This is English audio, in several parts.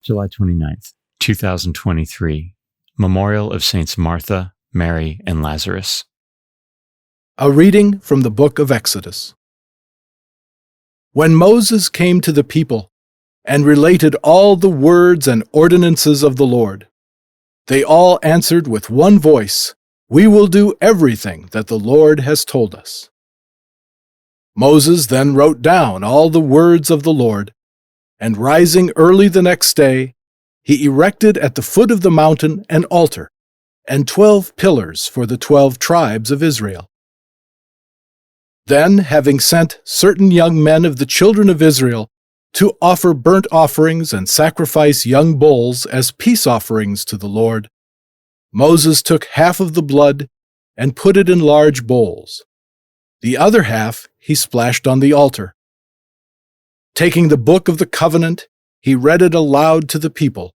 July 29th, 2023. Memorial of Saints Martha, Mary, and Lazarus. A reading from the book of Exodus. When Moses came to the people and related all the words and ordinances of the Lord, they all answered with one voice, "We will do everything that the Lord has told us." Moses then wrote down all the words of the Lord, and rising early the next day, he erected at the foot of the mountain an altar and 12 pillars for the 12 tribes of Israel. Then, having sent certain young men of the children of Israel to offer burnt offerings and sacrifice young bulls as peace offerings to the Lord, Moses took half of the blood and put it in large bowls. The other half he splashed on the altar. Taking the book of the covenant, he read it aloud to the people,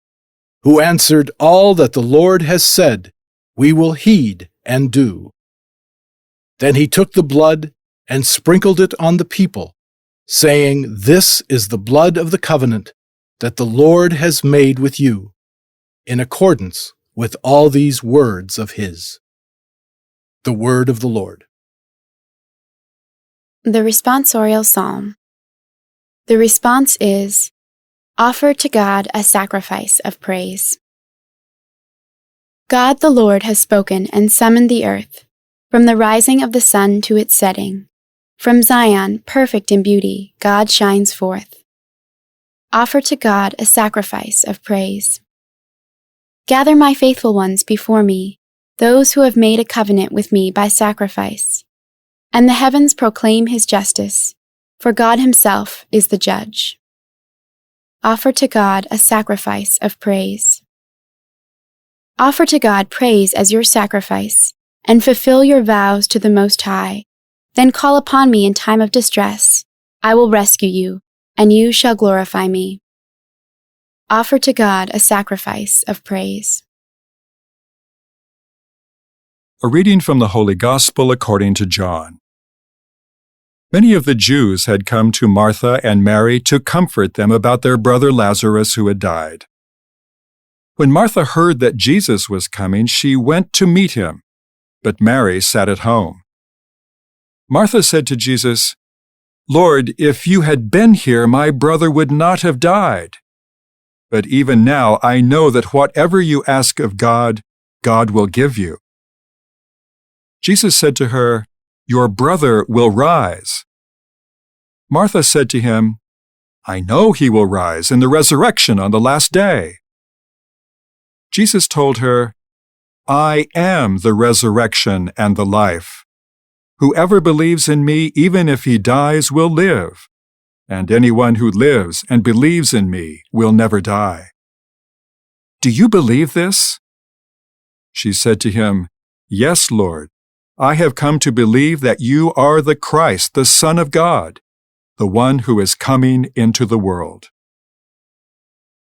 who answered, "All that the Lord has said, we will heed and do." Then he took the blood and sprinkled it on the people, saying, "This is the blood of the covenant that the Lord has made with you, in accordance with all these words of his." The word of the Lord. The responsorial psalm. The response is, "Offer to God a sacrifice of praise." God the Lord has spoken and summoned the earth, from the rising of the sun to its setting. From Zion, perfect in beauty, God shines forth. Offer to God a sacrifice of praise. Gather my faithful ones before me, those who have made a covenant with me by sacrifice. And the heavens proclaim his justice, for God himself is the judge. Offer to God a sacrifice of praise. Offer to God praise as your sacrifice, and fulfill your vows to the Most High. Then call upon me in time of distress. I will rescue you, and you shall glorify me. Offer to God a sacrifice of praise. A reading from the Holy Gospel according to John. Many of the Jews had come to Martha and Mary to comfort them about their brother Lazarus who had died. When Martha heard that Jesus was coming, she went to meet him, but Mary sat at home. Martha said to Jesus, "Lord, if you had been here, my brother would not have died. But even now I know that whatever you ask of God, God will give you." Jesus said to her, "Your brother will rise." Martha said to him, "I know he will rise in the resurrection on the last day." Jesus told her, "I am the resurrection and the life. Whoever believes in me, even if he dies, will live, and anyone who lives and believes in me will never die. Do you believe this?" She said to him, "Yes, Lord. I have come to believe that you are the Christ, the Son of God, the one who is coming into the world."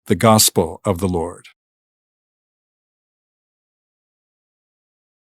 The Gospel of the Lord.